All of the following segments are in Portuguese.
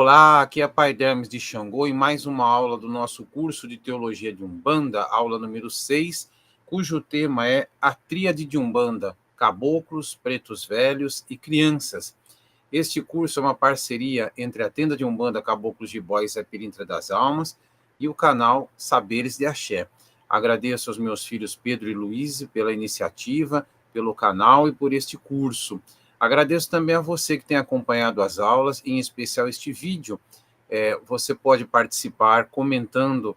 Olá, aqui é Pai Dermes de Xangô e mais uma aula do nosso curso de Teologia de Umbanda, aula número 6, cujo tema é a Tríade de Umbanda, Caboclos, Pretos Velhos e Crianças. Este curso é uma parceria entre a Tenda de Umbanda Caboclos de Bois e a Pirintra das Almas e o canal Saberes de Axé. Agradeço aos meus filhos Pedro e Luiz pela iniciativa, pelo canal e por este curso. Agradeço também a você que tem acompanhado as aulas, em especial este vídeo. Você pode participar comentando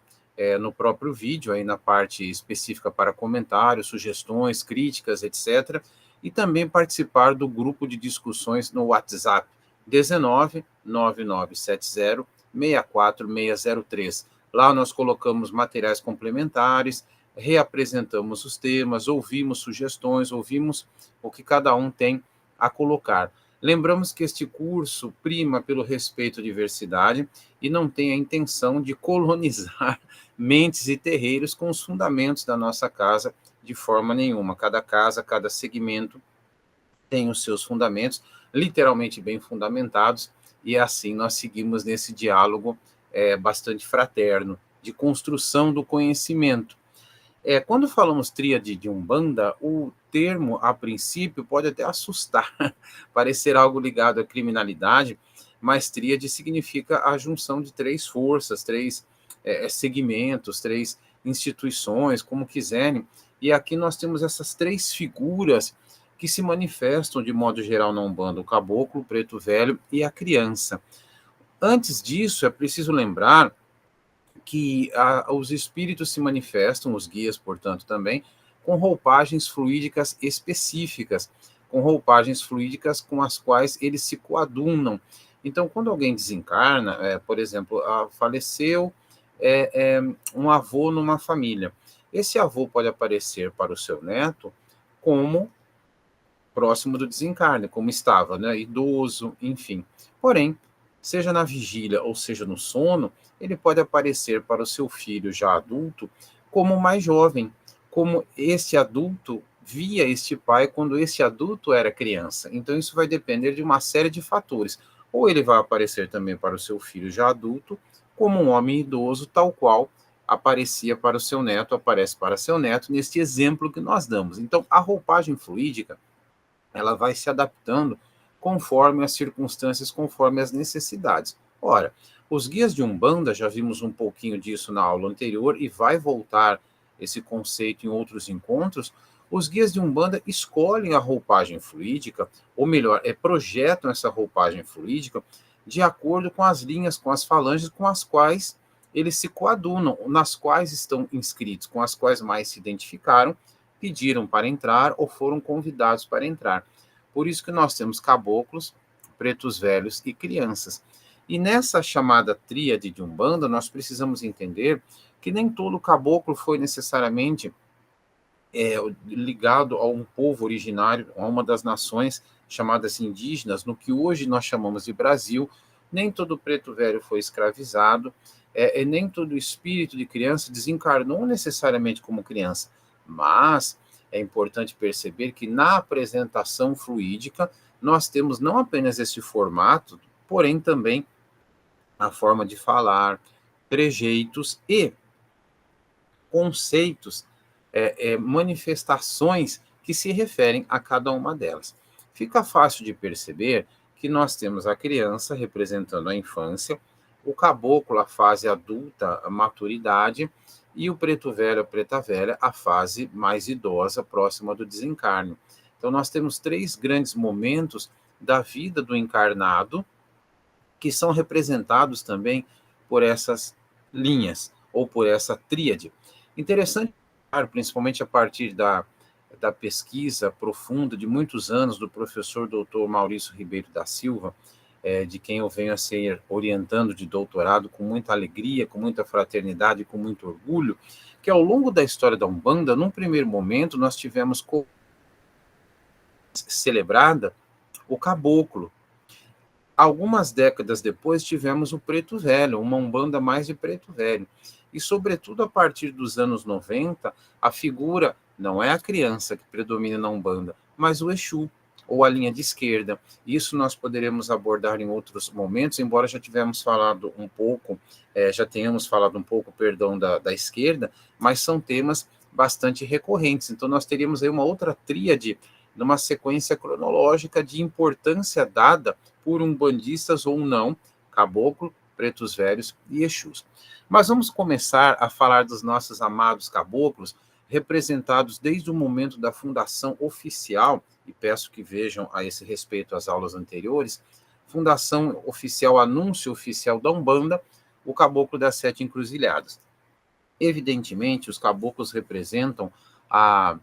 no próprio vídeo, aí na parte específica para comentários, sugestões, críticas, etc. E também participar do grupo de discussões no WhatsApp 19 9970 64603. Lá nós colocamos materiais complementares, reapresentamos os temas, ouvimos sugestões, ouvimos o que cada um tem a colocar. Lembramos que este curso prima pelo respeito à diversidade e não tem a intenção de colonizar mentes e terreiros com os fundamentos da nossa casa de forma nenhuma. Cada casa, cada segmento tem os seus fundamentos, literalmente bem fundamentados, e assim nós seguimos nesse diálogo bastante fraterno, de construção do conhecimento. Quando falamos tríade de Umbanda, o termo, a princípio, pode até assustar, parecer algo ligado à criminalidade, mas tríade significa a junção de três forças, três segmentos, três instituições, como quiserem, e aqui nós temos essas três figuras que se manifestam de modo geral na Umbanda, o caboclo, o preto velho e a criança. Antes disso, é preciso lembrar que os espíritos se manifestam, os guias, portanto, também, com roupagens fluídicas específicas, com roupagens fluídicas com as quais eles se coadunam. Então, quando alguém desencarna, por exemplo, faleceu um avô numa família, esse avô pode aparecer para o seu neto como próximo do desencarne, como estava, né, idoso, enfim. Porém, seja na vigília ou seja no sono, ele pode aparecer para o seu filho já adulto como mais jovem, como este adulto via este pai quando este adulto era criança. Então isso vai depender de uma série de fatores. Ou ele vai aparecer também para o seu filho já adulto como um homem idoso, tal qual aparecia para o seu neto, aparece para seu neto, neste exemplo que nós damos. Então, a roupagem fluídica, ela vai se adaptando conforme as circunstâncias, conforme as necessidades. Ora, os guias de Umbanda, já vimos um pouquinho disso na aula anterior, e vai voltar esse conceito em outros encontros. Os guias de Umbanda escolhem a roupagem fluídica, ou melhor, projetam essa roupagem fluídica de acordo com as linhas, com as falanges com as quais eles se coadunam, nas quais estão inscritos, com as quais mais se identificaram, pediram para entrar ou foram convidados para entrar. Por isso que nós temos caboclos, pretos velhos e crianças. E nessa chamada tríade de Umbanda, nós precisamos entender que nem todo caboclo foi necessariamente ligado a um povo originário, a uma das nações chamadas indígenas, no que hoje nós chamamos de Brasil. Nem todo preto velho foi escravizado, nem todo espírito de criança desencarnou necessariamente como criança. Mas é importante perceber que na apresentação fluídica nós temos não apenas esse formato, porém também a forma de falar, trejeitos e conceitos, manifestações que se referem a cada uma delas. Fica fácil de perceber que nós temos a criança representando a infância, o caboclo, a fase adulta, a maturidade, e o preto velho, a preta velha, a fase mais idosa, próxima do desencarne. Então, nós temos três grandes momentos da vida do encarnado que são representados também por essas linhas, ou por essa tríade. Interessante, principalmente a partir da pesquisa profunda de muitos anos do professor doutor Maurício Ribeiro da Silva, de quem eu venho a ser orientando de doutorado com muita alegria, com muita fraternidade, com muito orgulho, que ao longo da história da Umbanda, num primeiro momento, nós tivemos celebrada o caboclo. Algumas décadas depois, tivemos o preto velho, uma Umbanda mais de preto velho. E, sobretudo, a partir dos anos 90, a figura não é a criança que predomina na Umbanda, mas o Exu. ou a linha de esquerda. Isso nós poderemos abordar em outros momentos, embora já tenhamos falado um pouco, perdão, da esquerda, mas são temas bastante recorrentes. Então, nós teríamos aí uma outra tríade, numa sequência cronológica de importância dada por umbandistas ou não, caboclo, pretos velhos e exus. Mas vamos começar a falar dos nossos amados caboclos, representados desde o momento da fundação oficial, e peço que vejam a esse respeito as aulas anteriores, fundação oficial, anúncio oficial da Umbanda, o Caboclo das Sete Encruzilhadas. Evidentemente, os caboclos representam a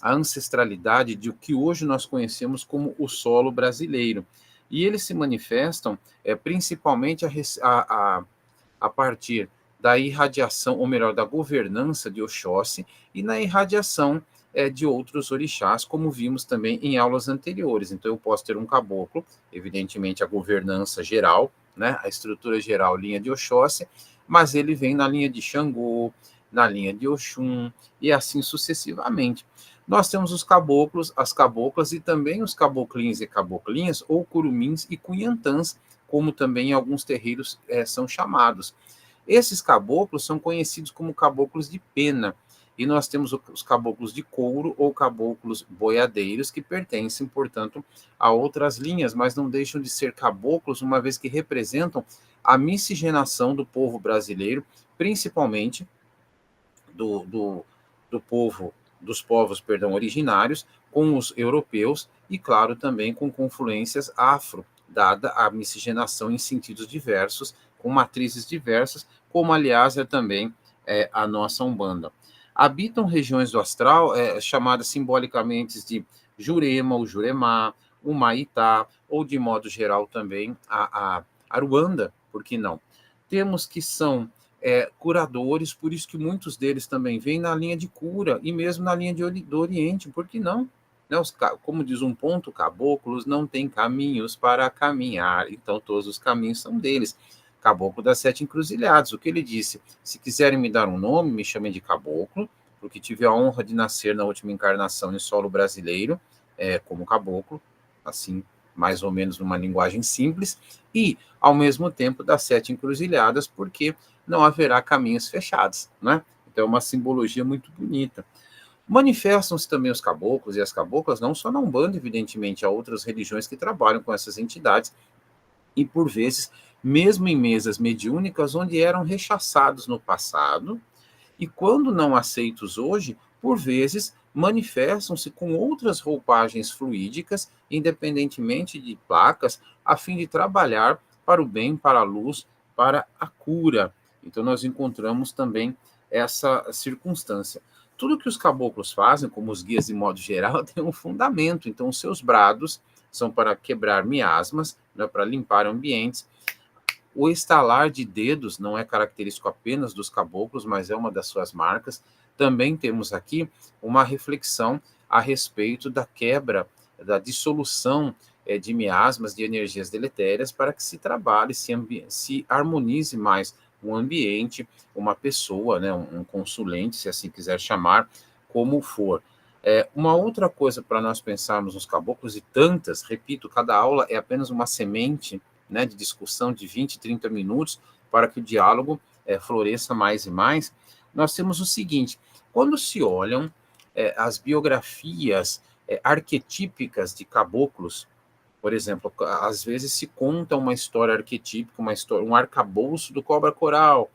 ancestralidade de o que hoje nós conhecemos como o solo brasileiro. E eles se manifestam principalmente a partir da irradiação, ou melhor, da governança de Oxóssi e na irradiação de outros orixás, como vimos também em aulas anteriores. Então, eu posso ter um caboclo, evidentemente a governança geral, né, a estrutura geral, linha de Oxóssi, mas ele vem na linha de Xangô, na linha de Oxum, e assim sucessivamente. Nós temos os caboclos, as caboclas e também os caboclinhos e caboclinhas, ou curumins e cunhantãs, como também alguns terreiros são chamados. Esses caboclos são conhecidos como caboclos de pena, e nós temos os caboclos de couro ou caboclos boiadeiros, que pertencem, portanto, a outras linhas, mas não deixam de ser caboclos, uma vez que representam a miscigenação do povo brasileiro, principalmente do povo, dos povos, perdão, originários, com os europeus e, claro, também com confluências afro, dada a miscigenação em sentidos diversos, com matrizes diversas, como, aliás, é também a nossa Umbanda. Habitam regiões do astral chamadas simbolicamente de Jurema, ou Juremá, o Maitá, ou, de modo geral, também a Aruanda, por que não? Temos que são curadores, por isso que muitos deles também vêm na linha de cura, e mesmo na linha do Oriente, por que não? Né, como diz um ponto, caboclos não têm caminhos para caminhar, então todos os caminhos são deles. Caboclo das Sete Encruzilhadas, o que ele disse? Se quiserem me dar um nome, me chamem de caboclo, porque tive a honra de nascer na última encarnação em solo brasileiro, como caboclo, assim, mais ou menos numa linguagem simples, e, ao mesmo tempo, das Sete Encruzilhadas, porque não haverá caminhos fechados, né? Então é uma simbologia muito bonita. Manifestam-se também os caboclos e as caboclas, não só na Umbanda, evidentemente, há outras religiões que trabalham com essas entidades, e por vezes, mesmo em mesas mediúnicas, onde eram rechaçados no passado, e quando não aceitos hoje, por vezes, manifestam-se com outras roupagens fluídicas, independentemente de placas, a fim de trabalhar para o bem, para a luz, para a cura. Então, nós encontramos também essa circunstância. Tudo que os caboclos fazem, como os guias de modo geral, tem um fundamento. Então, os seus brados são para quebrar miasmas, né, para limpar ambientes. O estalar de dedos não é característico apenas dos caboclos, mas é uma das suas marcas. Também temos aqui uma reflexão a respeito da quebra, da dissolução de miasmas, de energias deletérias, para que se trabalhe, se harmonize mais um ambiente, uma pessoa, né, um consulente, se assim quiser chamar, como for. Uma outra coisa para nós pensarmos nos caboclos, e tantas, repito, cada aula é apenas uma semente, né, de discussão de 20, 30 minutos, para que o diálogo floresça mais e mais. Nós temos o seguinte: quando se olham as biografias arquetípicas de caboclos, por exemplo, às vezes se conta uma história arquetípica, um arcabouço do cobra coral,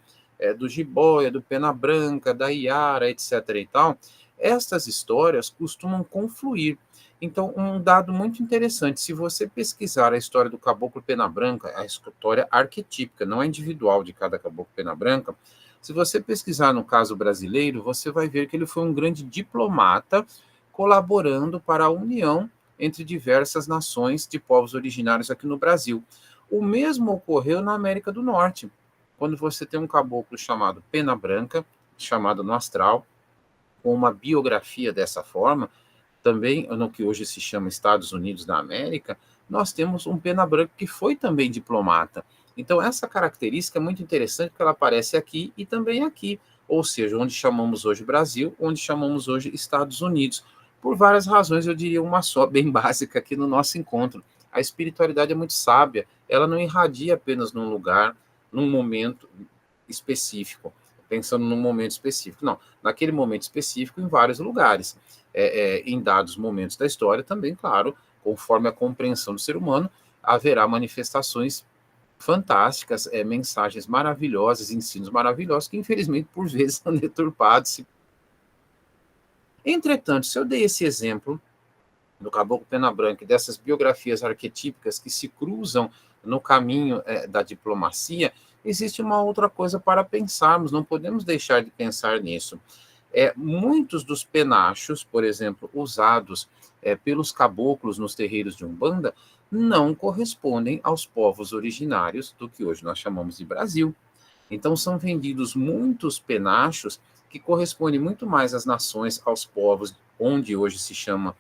do jiboia, do pena branca, da iara, etc. e tal. Estas histórias costumam confluir. Então, um dado muito interessante: se você pesquisar a história do caboclo pena branca, a história arquetípica, não é individual de cada caboclo pena branca, se você pesquisar no caso brasileiro, você vai ver que ele foi um grande diplomata, colaborando para a união entre diversas nações de povos originários aqui no Brasil. O mesmo ocorreu na América do Norte, quando você tem um caboclo chamado Pena Branca, chamado no astral, com uma biografia dessa forma, também no que hoje se chama Estados Unidos da América, nós temos um Pena Branca que foi também diplomata. Então, essa característica é muito interessante, porque ela aparece aqui e também aqui, ou seja, onde chamamos hoje Brasil, onde chamamos hoje Estados Unidos. Por várias razões, eu diria uma só, bem básica, aqui no nosso encontro. A espiritualidade é muito sábia, ela não irradia apenas num lugar, num momento específico, pensando num momento específico. Não, naquele momento específico, em vários lugares. Em dados momentos da história também, claro, conforme a compreensão do ser humano, haverá manifestações fantásticas, mensagens maravilhosas, ensinos maravilhosos, que infelizmente por vezes são deturpados. Entretanto, se eu dei esse exemplo do Caboclo Pena Branca e dessas biografias arquetípicas que se cruzam no caminho da diplomacia, existe uma outra coisa para pensarmos, não podemos deixar de pensar nisso. Muitos dos penachos, por exemplo, usados pelos caboclos nos terreiros de Umbanda, não correspondem aos povos originários do que hoje nós chamamos de Brasil. Então, são vendidos muitos penachos que correspondem muito mais às nações, aos povos onde hoje se chama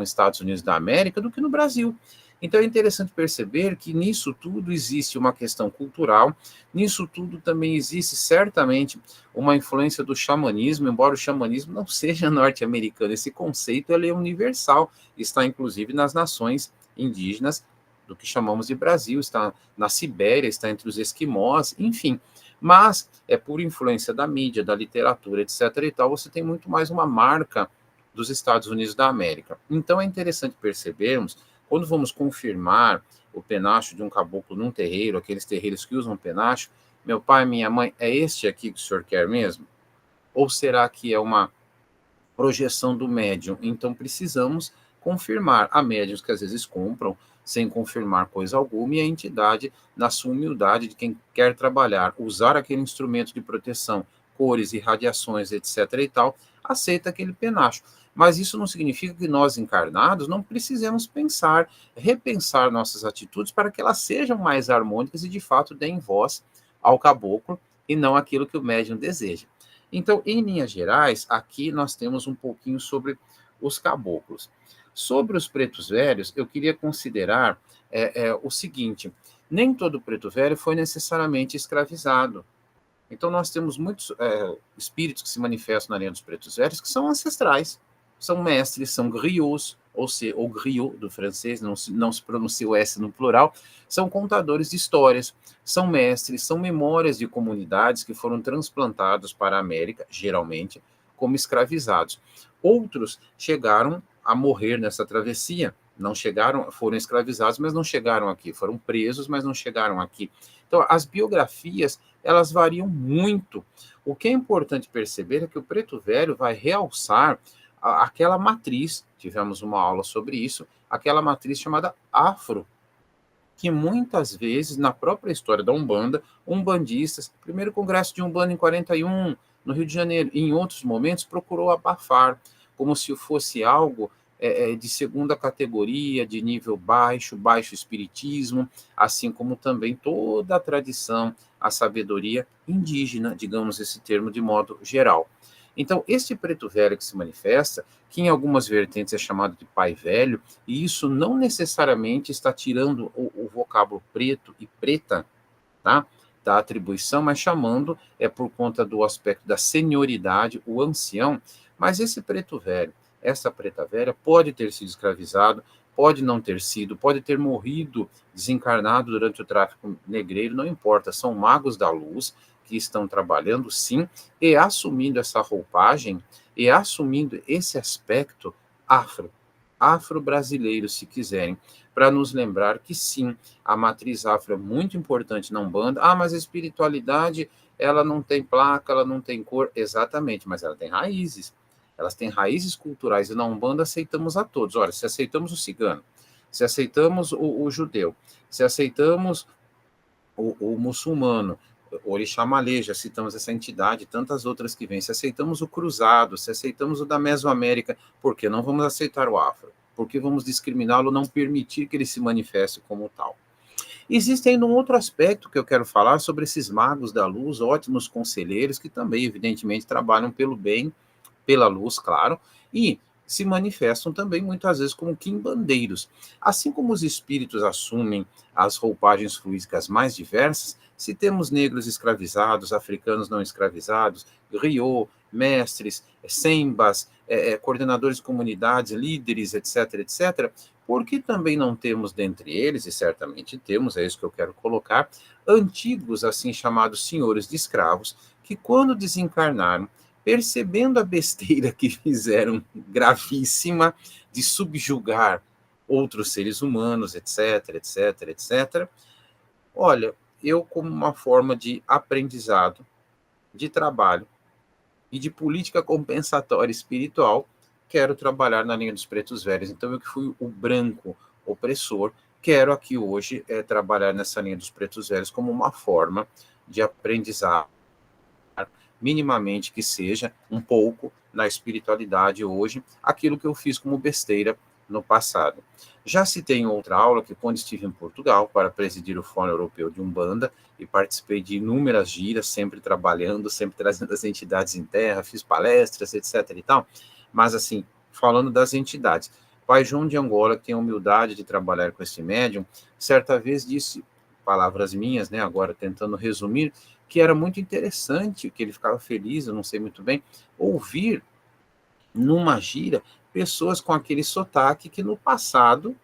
Estados Unidos da América, do que no Brasil. Então, é interessante perceber que nisso tudo existe uma questão cultural, nisso tudo também existe certamente uma influência do xamanismo, embora o xamanismo não seja norte-americano, esse conceito ele é universal, está inclusive nas nações indígenas do que chamamos de Brasil, está na Sibéria, está entre os esquimós, enfim. Mas por influência da mídia, da literatura, etc. e tal, você tem muito mais uma marca dos Estados Unidos da América. Então é interessante percebermos, quando vamos confirmar o penacho de um caboclo num terreiro, aqueles terreiros que usam penacho, meu pai, minha mãe, é este aqui que o senhor quer mesmo? Ou será que é uma projeção do médium? Então precisamos confirmar. Há médiums que às vezes compram sem confirmar coisa alguma, e a entidade, na sua humildade de quem quer trabalhar, usar aquele instrumento de proteção, cores, irradiações, etc. e tal, aceita aquele penacho. Mas isso não significa que nós, encarnados, não precisemos pensar, repensar nossas atitudes para que elas sejam mais harmônicas e, de fato, deem voz ao caboclo e não aquilo que o médium deseja. Então, em linhas gerais, aqui nós temos um pouquinho sobre os caboclos. Sobre os pretos velhos, eu queria considerar o seguinte: nem todo preto velho foi necessariamente escravizado. Então, nós temos muitos espíritos que se manifestam na linha dos pretos velhos que são ancestrais, são mestres, são griots, ou griot do francês, não se pronuncia o S no plural, são contadores de histórias, são mestres, são memórias de comunidades que foram transplantados para a América, geralmente, como escravizados. Outros chegaram a morrer nessa travessia, não chegaram, foram escravizados, mas não chegaram aqui, foram presos, mas não chegaram aqui. Então, as biografias, elas variam muito. O que é importante perceber é que o preto velho vai realçar aquela matriz, tivemos uma aula sobre isso, aquela matriz chamada afro, que muitas vezes, na própria história da Umbanda, umbandistas, primeiro congresso de Umbanda em 41, no Rio de Janeiro, e em outros momentos procurou abafar, como se fosse algo de segunda categoria, de nível baixo, baixo espiritismo, assim como também toda a tradição, a sabedoria indígena, digamos esse termo de modo geral. Então, este preto velho que se manifesta, que em algumas vertentes é chamado de pai velho, e isso não necessariamente está tirando o vocábulo preto e preta, tá, da atribuição, mas chamando por conta do aspecto da senioridade, o ancião. Mas esse preto velho, essa preta velha, pode ter sido escravizado, pode não ter sido, pode ter morrido desencarnado durante o tráfico negreiro, não importa, são magos da luz que estão trabalhando, sim, e assumindo essa roupagem, e assumindo esse aspecto afro-brasileiro, se quiserem, para nos lembrar que, sim, a matriz afro é muito importante na Umbanda. Ah, mas a espiritualidade, ela não tem placa, ela não tem cor. Exatamente, mas ela tem raízes. Elas têm raízes culturais, e na Umbanda aceitamos a todos. Olha, se aceitamos o cigano, se aceitamos o judeu, se aceitamos o muçulmano, o Orixá Malê, já citamos essa entidade, tantas outras que vêm. Se aceitamos o cruzado, se aceitamos o da Mesoamérica, por que não vamos aceitar o afro? Por que vamos discriminá-lo, não permitir que ele se manifeste como tal? Existe ainda um outro aspecto que eu quero falar sobre esses magos da luz, ótimos conselheiros, que também, evidentemente, trabalham pelo bem, pela luz, claro, e se manifestam também muitas vezes como quimbandeiros. Assim como os espíritos assumem as roupagens fluídicas mais diversas, se temos negros escravizados, africanos não escravizados, griot, mestres, sembas, coordenadores de comunidades, líderes, etc., etc., porque também não temos dentre eles, e certamente temos, é isso que eu quero colocar, antigos, assim chamados senhores de escravos, que quando desencarnaram, percebendo a besteira que fizeram, gravíssima, de subjugar outros seres humanos, etc., etc., etc., olha, eu, como uma forma de aprendizado, de trabalho e de política compensatória espiritual, quero trabalhar na linha dos pretos velhos. Então, eu que fui o branco opressor, quero aqui hoje trabalhar nessa linha dos pretos velhos como uma forma de aprendizado, minimamente que seja, um pouco na espiritualidade hoje, aquilo que eu fiz como besteira no passado. Já citei em outra aula que quando estive em Portugal para presidir o Fórum Europeu de Umbanda e participei de inúmeras giras, sempre trabalhando, sempre trazendo as entidades em terra, fiz palestras, etc. e tal, mas assim, falando das entidades, Pai João de Angola, que tem a humildade de trabalhar com esse médium, certa vez disse, palavras minhas, né, agora tentando resumir, que era muito interessante, que ele ficava feliz, eu não sei muito bem, ouvir numa gira pessoas com aquele sotaque que no passado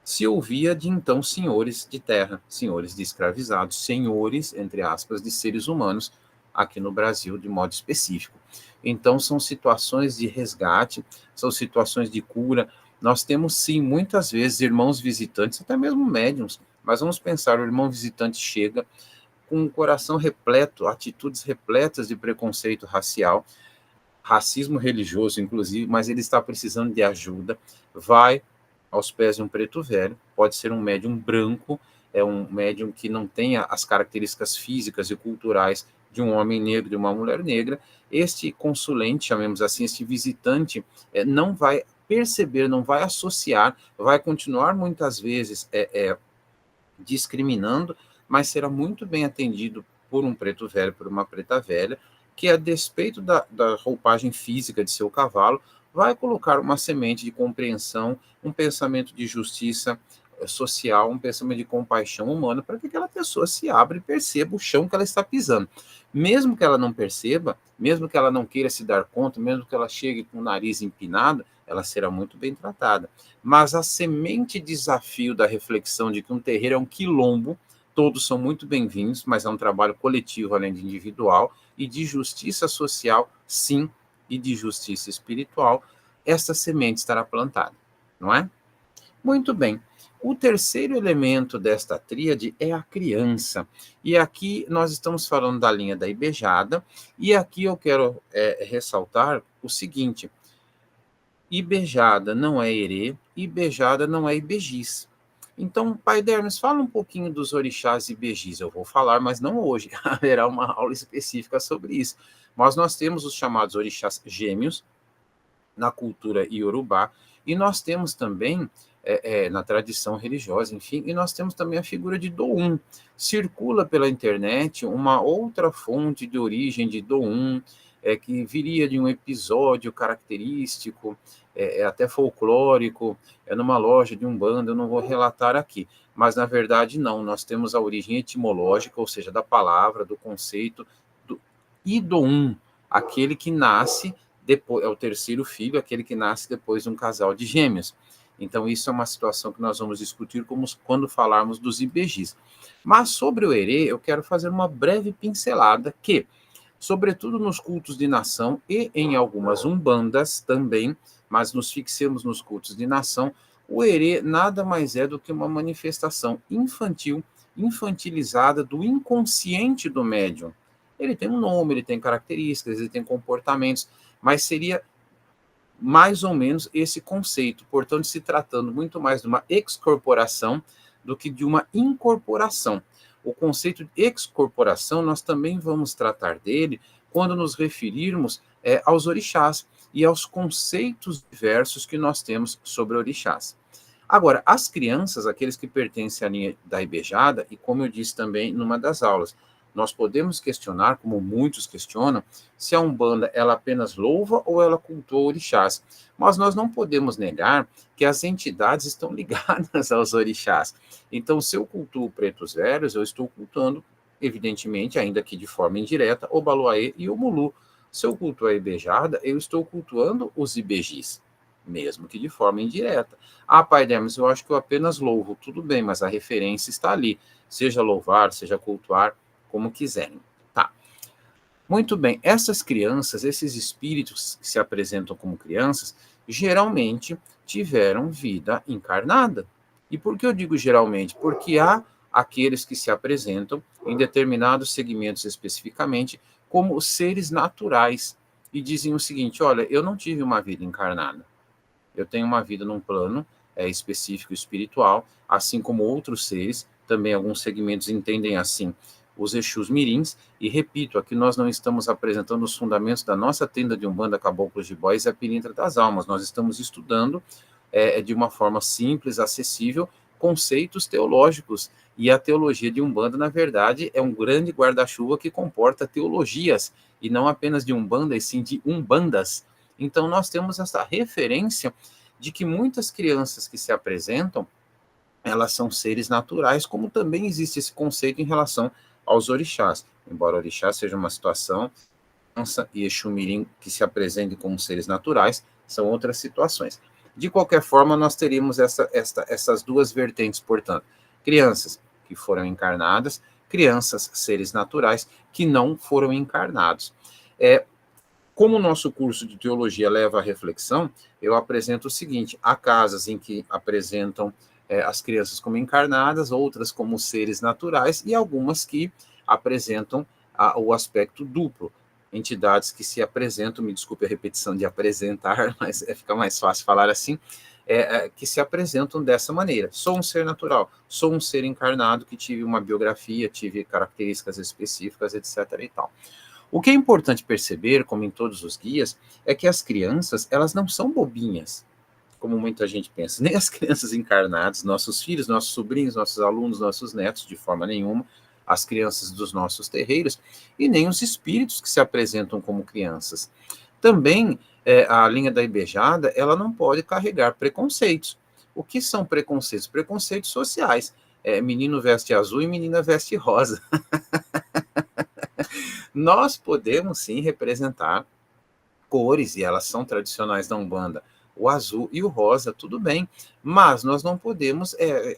se ouvia de então senhores de terra, senhores de escravizados, senhores, entre aspas, de seres humanos aqui no Brasil de modo específico. Então são situações de resgate, são situações de cura. Nós temos sim muitas vezes irmãos visitantes, até mesmo médiums, mas vamos pensar, o irmão visitante chega com o coração repleto, atitudes repletas de preconceito racial, racismo religioso, inclusive, mas ele está precisando de ajuda, vai aos pés de um preto velho, pode ser um médium branco, é um médium que não tenha as características físicas e culturais de um homem negro, de uma mulher negra. Este consulente, chamemos assim, este visitante, não vai perceber, não vai associar, vai continuar muitas vezes discriminando, mas será muito bem atendido por um preto velho, por uma preta velha, que a despeito da roupagem física de seu cavalo, vai colocar uma semente de compreensão, um pensamento de justiça social, um pensamento de compaixão humana, para que aquela pessoa se abra e perceba o chão que ela está pisando. Mesmo que ela não perceba, mesmo que ela não queira se dar conta, mesmo que ela chegue com o nariz empinado, ela será muito bem tratada. Mas a semente desafio da reflexão de que um terreiro é um quilombo, todos são muito bem-vindos, mas é um trabalho coletivo além de individual, e de justiça social, sim, e de justiça espiritual, essa semente estará plantada, não é? Muito bem. O terceiro elemento desta tríade é a criança. E aqui nós estamos falando da linha da Ibejada, e aqui eu quero ressaltar o seguinte: Ibejada não é Herê, Ibejada não é Ibejis. Então, Pai Dermes, fala um pouquinho dos orixás Ibejis. Eu vou falar, mas não hoje. Haverá uma aula específica sobre isso. Mas nós temos os chamados orixás gêmeos na cultura iorubá, e nós temos também, na tradição religiosa, enfim, e nós temos também a figura de Doum. Circula pela internet uma outra fonte de origem de Doum, que viria de um episódio característico, até folclórico, numa loja de Umbanda, eu não vou relatar aqui, mas na verdade não, nós temos a origem etimológica, ou seja, da palavra, do conceito, do Idoum, aquele que nasce depois, é o terceiro filho, aquele que nasce depois de um casal de gêmeos. Então, isso é uma situação que nós vamos discutir quando falarmos dos Ibejis. Mas sobre o Herê, eu quero fazer uma breve pincelada que, sobretudo nos cultos de nação e em algumas umbandas também, mas nos fixemos nos cultos de nação, o Herê nada mais é do que uma manifestação infantil, infantilizada do inconsciente do médium. Ele tem um nome, ele tem características, ele tem comportamentos, mas seria mais ou menos esse conceito, portanto, se tratando muito mais de uma excorporação do que de uma incorporação. O conceito de excorporação, nós também vamos tratar dele quando nos referirmos aos orixás e aos conceitos diversos que nós temos sobre orixás. Agora, as crianças, aqueles que pertencem à linha da Ibejada, e como eu disse também numa das aulas, nós podemos questionar, como muitos questionam, se a Umbanda ela apenas louva ou ela cultua orixás. Mas nós não podemos negar que as entidades estão ligadas aos orixás. Então, se eu cultuo pretos velhos, eu estou cultuando, evidentemente, ainda que de forma indireta, o Baluaê e o Mulu. Se eu cultuo a Ibejada, eu estou cultuando os Ibejis, mesmo que de forma indireta. Ah, Pai Demis, eu acho que eu apenas louvo. Tudo bem, mas a referência está ali. Seja louvar, seja cultuar, como quiserem. Tá. Muito bem. Essas crianças, esses espíritos que se apresentam como crianças, geralmente tiveram vida encarnada. E por que eu digo geralmente? Porque há aqueles que se apresentam em determinados segmentos especificamente como seres naturais e dizem o seguinte: olha, eu não tive uma vida encarnada. Eu tenho uma vida num plano específico espiritual, assim como outros seres, também alguns segmentos entendem assim os Exus Mirins, e repito, aqui nós não estamos apresentando os fundamentos da nossa tenda de Umbanda, Caboclos de Bois e a Pelintra das Almas, nós estamos estudando de uma forma simples, acessível, conceitos teológicos, e a teologia de Umbanda, na verdade, é um grande guarda-chuva que comporta teologias, e não apenas de Umbanda, e sim de Umbandas. Então, nós temos essa referência de que muitas crianças que se apresentam, elas são seres naturais, como também existe esse conceito em relação aos orixás. Embora orixá seja uma situação, criança e Exu Mirim que se apresentem como seres naturais, são outras situações. De qualquer forma, nós teríamos essas duas vertentes, portanto. Crianças que foram encarnadas, crianças, seres naturais, que não foram encarnados. Como o nosso curso de teologia leva à reflexão, eu apresento o seguinte: há casas em que apresentam as crianças como encarnadas, outras como seres naturais, e algumas que apresentam o aspecto duplo. Entidades que se apresentam, me desculpe a repetição de apresentar, mas fica mais fácil falar assim, que se apresentam dessa maneira. Sou um ser natural, sou um ser encarnado que tive uma biografia, tive características específicas, etc. e tal. O que é importante perceber, como em todos os guias, é que as crianças, elas não são bobinhas, como muita gente pensa. Nem as crianças encarnadas, nossos filhos, nossos sobrinhos, nossos alunos, nossos netos, de forma nenhuma, as crianças dos nossos terreiros, e nem os espíritos que se apresentam como crianças. Também, a linha da Ibejada, ela não pode carregar preconceitos. O que são preconceitos? Preconceitos sociais. Menino veste azul e menina veste rosa. Nós podemos sim representar cores, e elas são tradicionais da Umbanda, o azul e o rosa, tudo bem, mas nós não podemos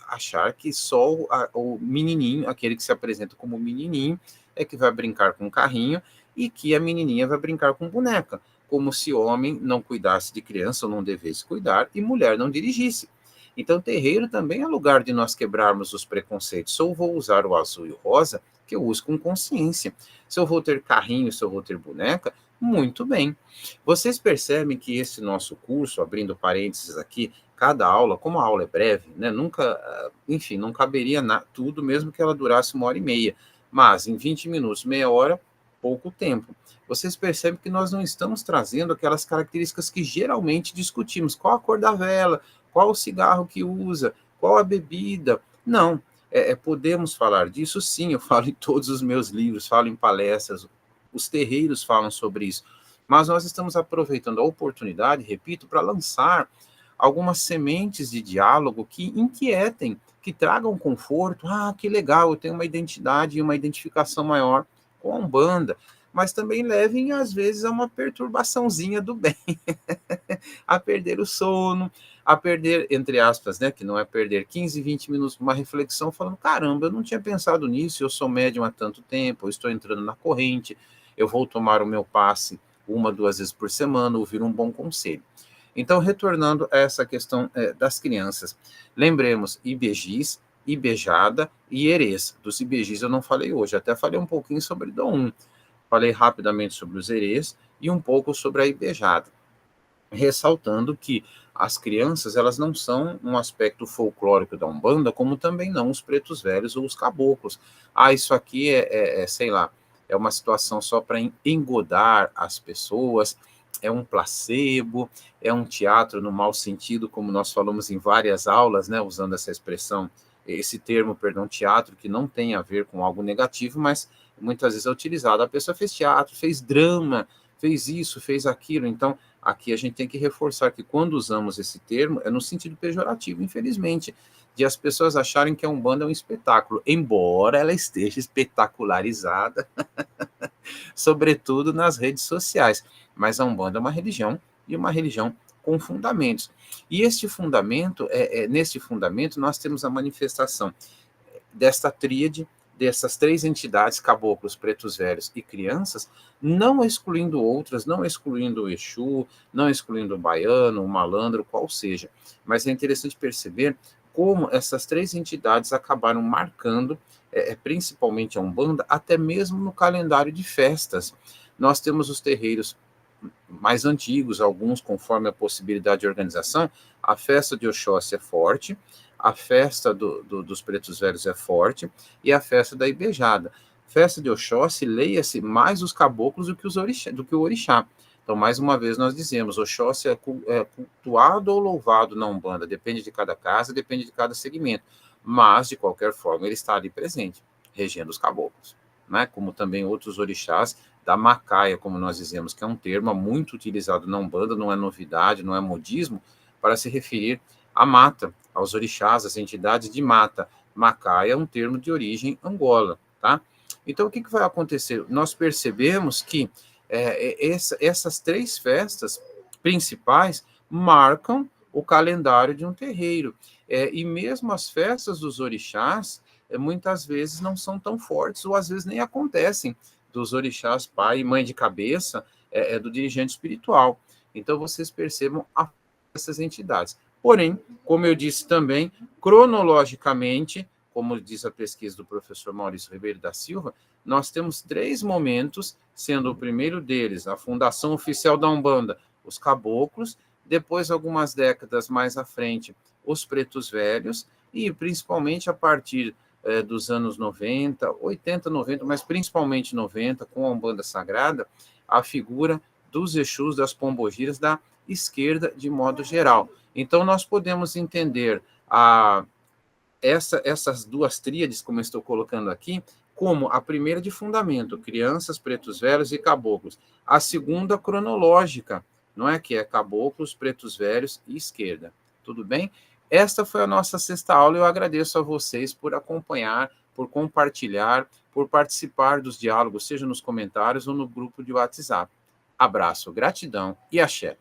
achar que só o menininho, aquele que se apresenta como menininho, é que vai brincar com carrinho e que a menininha vai brincar com boneca, como se homem não cuidasse de criança ou não devesse cuidar e mulher não dirigisse. Então, terreiro também é lugar de nós quebrarmos os preconceitos. Se eu vou usar o azul e o rosa, que eu use com consciência. Se eu vou ter carrinho, se eu vou ter boneca, muito bem. Vocês percebem que esse nosso curso, abrindo parênteses aqui, cada aula, como a aula é breve, né, nunca, enfim, não caberia tudo, mesmo que ela durasse 1h30. Mas em 20 minutos, meia hora, pouco tempo. Vocês percebem que nós não estamos trazendo aquelas características que geralmente discutimos. Qual a cor da vela? Qual o cigarro que usa? Qual a bebida? Não. Podemos falar disso? Sim, eu falo em todos os meus livros, falo em palestras, os terreiros falam sobre isso. Mas nós estamos aproveitando a oportunidade, repito, para lançar algumas sementes de diálogo que inquietem, que tragam conforto. Ah, que legal, eu tenho uma identidade e uma identificação maior com a Umbanda, mas também levem, às vezes, a uma perturbaçãozinha do bem, a perder o sono, a perder, entre aspas, né, que não é perder 15, 20 minutos para uma reflexão, falando, caramba, eu não tinha pensado nisso, eu sou médium há tanto tempo, eu estou entrando na corrente, eu vou tomar o meu passe 1, 2 vezes por semana, ouvir um bom conselho. Então, retornando a essa questão das crianças, lembremos, Ibejis, Ibejada e Erês. Dos Ibejis eu não falei hoje, até falei um pouquinho sobre Dom 1, falei rapidamente sobre os Erês e um pouco sobre a Ibejada, ressaltando que as crianças, elas não são um aspecto folclórico da Umbanda, como também não os pretos velhos ou os caboclos. Ah, isso aqui sei lá, é uma situação só para engodar as pessoas, é um placebo, é um teatro no mau sentido, como nós falamos em várias aulas, né, usando essa expressão, esse termo, perdão, teatro, que não tem a ver com algo negativo, mas muitas vezes é utilizado. A pessoa fez teatro, fez drama, fez isso, fez aquilo. Então, aqui a gente tem que reforçar que quando usamos esse termo, é no sentido pejorativo, infelizmente. de as pessoas acharem que a Umbanda é um espetáculo, embora ela esteja espetacularizada, sobretudo nas redes sociais. Mas a Umbanda é uma religião, e uma religião com fundamentos. E este fundamento, neste fundamento, nós temos a manifestação desta tríade, dessas três entidades, caboclos, pretos velhos e crianças, não excluindo outras, não excluindo o Exu, não excluindo o baiano, o malandro, qual seja. Mas é interessante perceber como essas três entidades acabaram marcando, principalmente a Umbanda, até mesmo no calendário de festas. Nós temos os terreiros mais antigos, alguns conforme a possibilidade de organização. A festa de Oxóssi é forte, a festa dos Pretos Velhos é forte, e a festa da Ibejada. Festa de Oxóssi, leia-se mais os caboclos do que o orixá. Então, mais uma vez, nós dizemos, Oxóssi é cultuado ou louvado na Umbanda, depende de cada casa, depende de cada segmento, mas, de qualquer forma, ele está ali presente, regendo os caboclos, né? Como também outros orixás da macaia, como nós dizemos, que é um termo muito utilizado na Umbanda, não é novidade, não é modismo, para se referir à mata, aos orixás, às entidades de mata. Macaia é um termo de origem Angola, tá? Então, o que vai acontecer? Nós percebemos que essas três festas principais marcam o calendário de um terreiro. E mesmo as festas dos orixás, muitas vezes não são tão fortes, ou às vezes nem acontecem, dos orixás pai e mãe de cabeça, do dirigente espiritual. Então, vocês percebam essas entidades. Porém, como eu disse também, cronologicamente, como diz a pesquisa do professor Maurício Ribeiro da Silva, nós temos 3 momentos, sendo o primeiro deles a fundação oficial da Umbanda, os caboclos, depois, algumas décadas mais à frente, os pretos velhos, e principalmente a partir dos anos 90, 80, 90, mas principalmente 90, com a Umbanda Sagrada, a figura dos Exus, das pombogiras, da esquerda de modo geral. Então, nós podemos entender essas duas tríades, como eu estou colocando aqui, como a primeira de fundamento, crianças, pretos velhos e caboclos. A segunda cronológica, não é? Que é caboclos, pretos velhos e esquerda. Tudo bem? Esta foi a nossa sexta aula. Eu agradeço a vocês por acompanhar, por compartilhar, por participar dos diálogos, seja nos comentários ou no grupo de WhatsApp. Abraço, gratidão e axé.